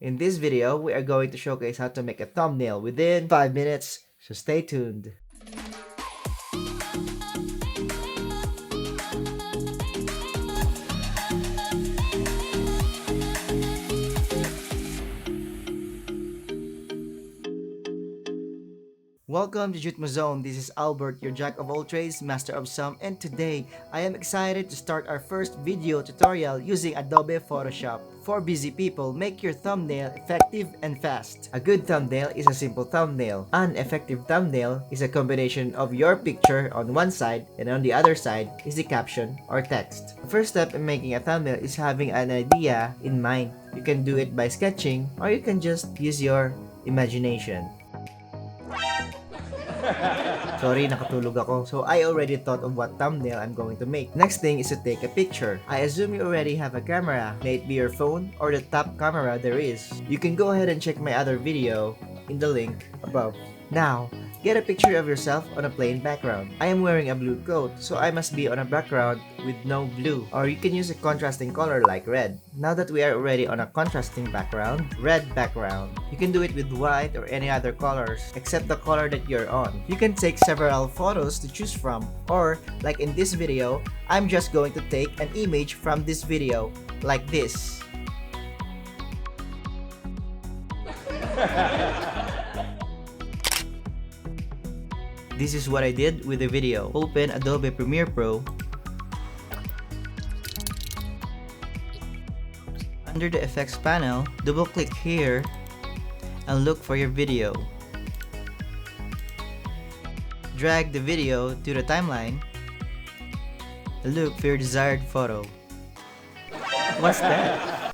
In this video, we are going to showcase how to make a thumbnail within 5 minutes, so stay tuned. Welcome to Jutmo Zone. This is Albert, your jack of all trades, master of some, and today I am excited to start our first video tutorial using Adobe Photoshop. For busy people, make your thumbnail effective and fast. A good thumbnail is a simple thumbnail. An effective thumbnail is a combination of your picture on one side and on the other side is the caption or text. The first step in making a thumbnail is having an idea in mind. You can do it by sketching or you can just use your imagination. Sorry, nakatulog ako. So I already thought of what thumbnail I'm going to make. Next thing is to take a picture. I assume you already have a camera, may it be your phone or the top camera there is. You can go ahead and check my other video in the link above. Now, get a picture of yourself on a plain background. I am wearing a blue coat, so I must be on a background with no blue. Or you can use a contrasting color like red. Now that we are already on a contrasting background, red background, you can do it with white or any other colors except the color that you're on. You can take several photos to choose from, or like in this video, I'm just going to take an image from this video like this. This is what I did with the video. Open Adobe Premiere Pro. Under the effects panel, double click here and look for your video. Drag the video to the timeline and look for your desired photo. What's that?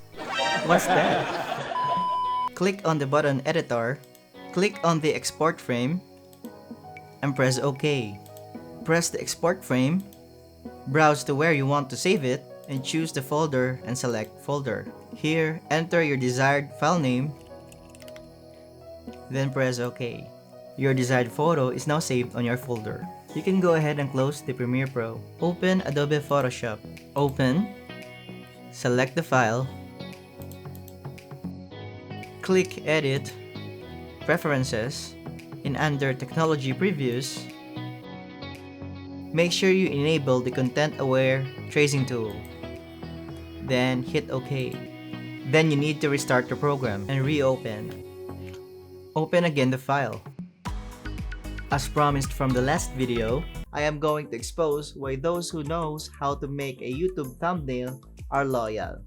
What's that? Click on the button editor, click on the export frame, and press OK. Press the export frame, browse to where you want to save it, and choose the folder and select folder. Here, enter your desired file name, then press OK. Your desired photo is now saved on your folder. You can go ahead and close the Premiere Pro. Open Adobe Photoshop. Open, select the file, click Edit, Preferences, and under Technology Previews, make sure you enable the Content-Aware Tracing tool. Then hit OK. Then you need to restart the program and reopen. Open again the file. As promised from the last video, I am going to expose why those who knows how to make a YouTube thumbnail are loyal.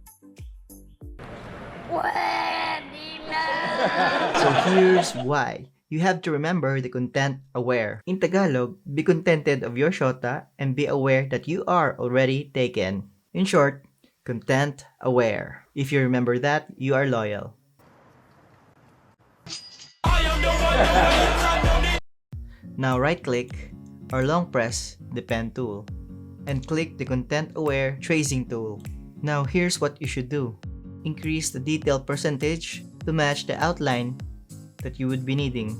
So here's why. You have to remember the content aware. In Tagalog, be contented of your shota and be aware that you are already taken. In short, content aware. If you remember that, you are loyal. Now right click or long press the pen tool and click the content aware tracing tool. Now here's what you should do. Increase the detail percentage to match the outline that you would be needing.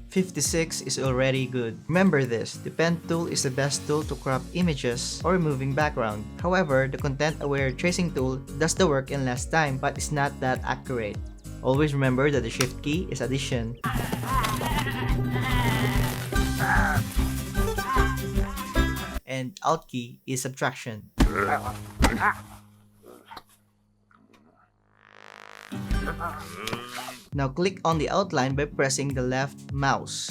56 is already good. Remember this, the pen tool is the best tool to crop images or removing background. However, the content-aware tracing tool does the work in less time but is not that accurate. Always remember that the shift key is addition. And alt key is subtraction. Now click on the outline by pressing the left mouse.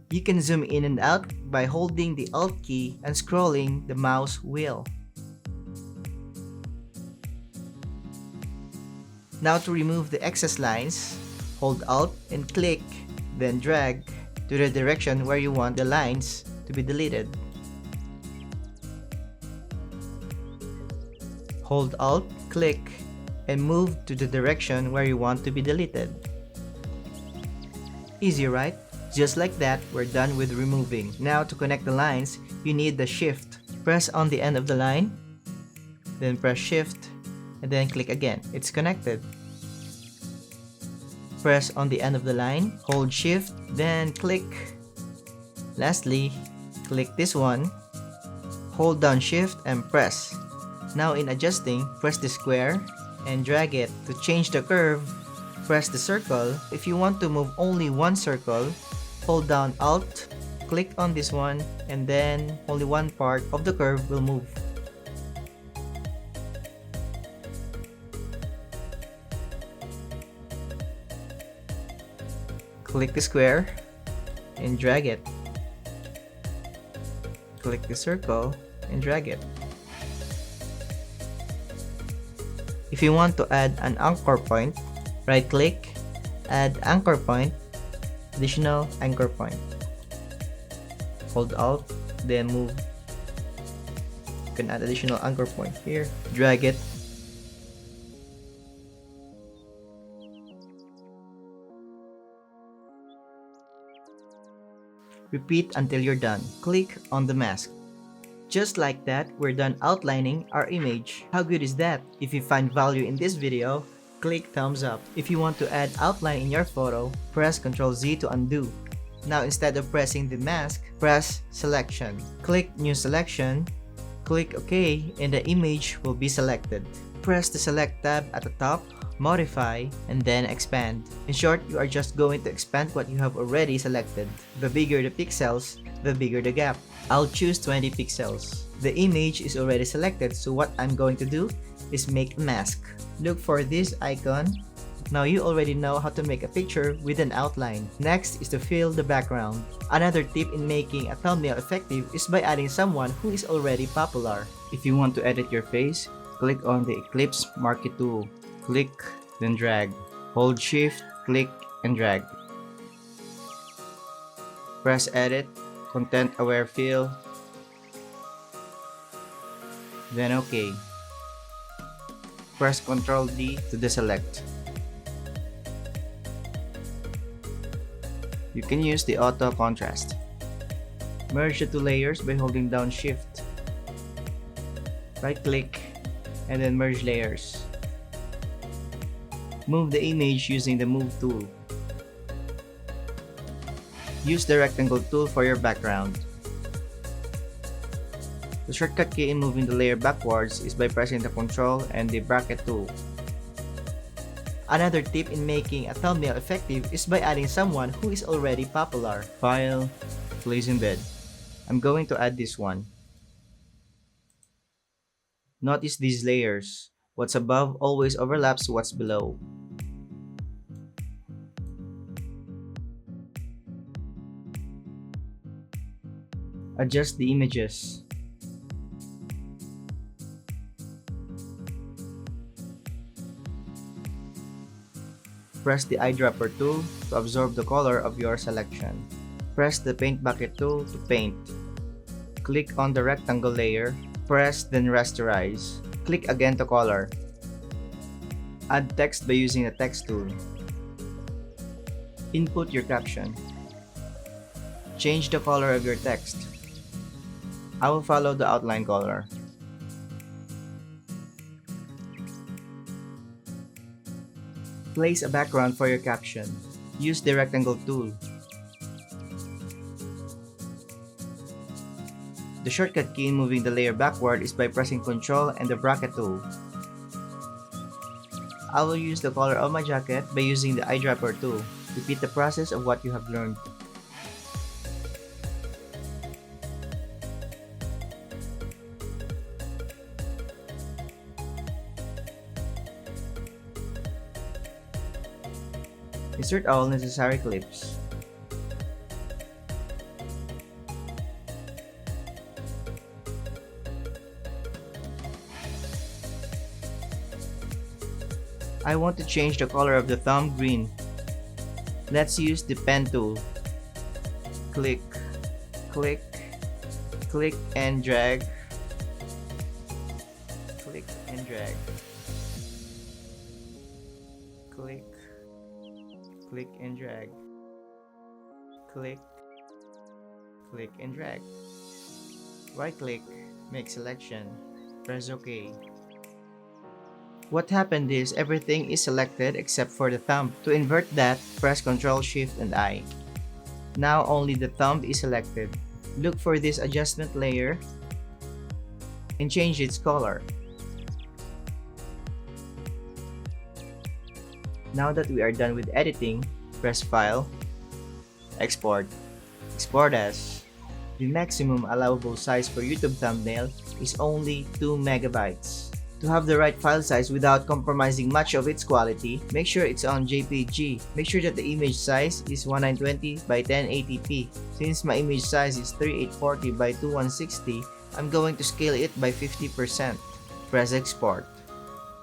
You can zoom in and out by holding the Alt key and scrolling the mouse wheel. Now to remove the excess lines, hold Alt and click, then drag to the direction where you want the lines to be deleted. Hold Alt, click, and move to the direction where you want to be deleted. Easy, right? Just like that, we're done with removing. Now to connect the lines, you need the Shift. Press on the end of the line, then press Shift, and then click again. It's connected. Press on the end of the line, hold Shift, then click. Lastly, click this one, hold down Shift and press. Now in adjusting, press the square and drag it. To change the curve, press the circle. If you want to move only one circle, hold down Alt, click on this one, and then only one part of the curve will move. Click the square and drag it. Click the circle and drag it. If you want to add an anchor point, right click, add anchor point, additional anchor point. Hold Alt, then move. You can add additional anchor point here, drag it. Repeat until you're done. Click on the mask. Just like that, we're done outlining our image. How good is that? If you find value in this video, click thumbs up. If you want to add outline in your photo, press Ctrl Z to undo. Now instead of pressing the mask, press Selection. Click New Selection, click OK, and the image will be selected. Press the Select tab at the top, modify, and then expand. In short, you are just going to expand what you have already selected. The bigger the pixels, the bigger the gap. I'll choose 20 pixels. The image is already selected, so what I'm going to do is make a mask. Look for this icon. Now you already know how to make a picture with an outline. Next is to fill the background. Another tip in making a thumbnail effective is by adding someone who is already popular. If you want to edit your face, click on the Ellipse Marquee tool. Click, then drag. Hold Shift, click, and drag. Press Edit, Content Aware Fill, then OK. Press Ctrl D to deselect. You can use the auto contrast. Merge the two layers by holding down Shift. Right click and then merge layers. Move the image using the Move tool. Use the rectangle tool for your background. The shortcut key in moving the layer backwards is by pressing the Ctrl and the bracket tool. Another tip in making a thumbnail effective is by adding someone who is already popular. File, Place Embed. I'm going to add this one. Notice these layers. What's above always overlaps what's below. Adjust the images. Press the eyedropper tool to absorb the color of your selection. Press the paint bucket tool to paint. Click on the rectangle layer. Press then rasterize. Click again to color. Add text by using the text tool. Input your caption. Change the color of your text. I will follow the outline color. Place a background for your caption. Use the rectangle tool. The shortcut key in moving the layer backward is by pressing Ctrl and the bracket tool. I will use the color of my jacket by using the eyedropper tool. Repeat the process of what you have learned. Insert all necessary clips. I want to change the color of the thumb green. Let's use the pen tool. Click, click, click and drag. Click and drag. Click, click and drag. Click, click and drag. Right click, make selection. Press OK. What happened is everything is selected except for the thumb. To invert that, press Ctrl Shift and I. Now only the thumb is selected. Look for this adjustment layer and change its color. Now that we are done with editing, press File, Export, Export as. The maximum allowable size for YouTube thumbnail is only 2 megabytes. To have the right file size without compromising much of its quality, make sure it's on JPG. Make sure that the image size is 1920 by 1080p. Since my image size is 3840 by 2160, I'm going to scale it by 50%. Press Export.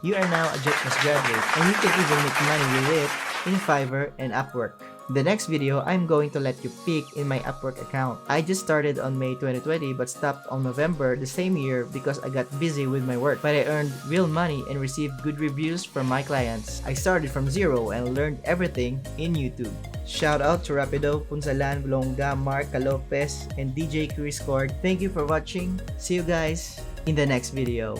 You are now a Jet Plus graduate and you can even make money with it in Fiverr and Upwork. The next video, I'm going to let you peek in my Upwork account. I just started on May 2020 but stopped on November the same year because I got busy with my work. But I earned real money and received good reviews from my clients. I started from zero and learned everything in YouTube. Shout out to Rapido, Punsalan, Blonga, Mark, Lopez, and DJ Chris Cord. Thank you for watching. See you guys in the next video.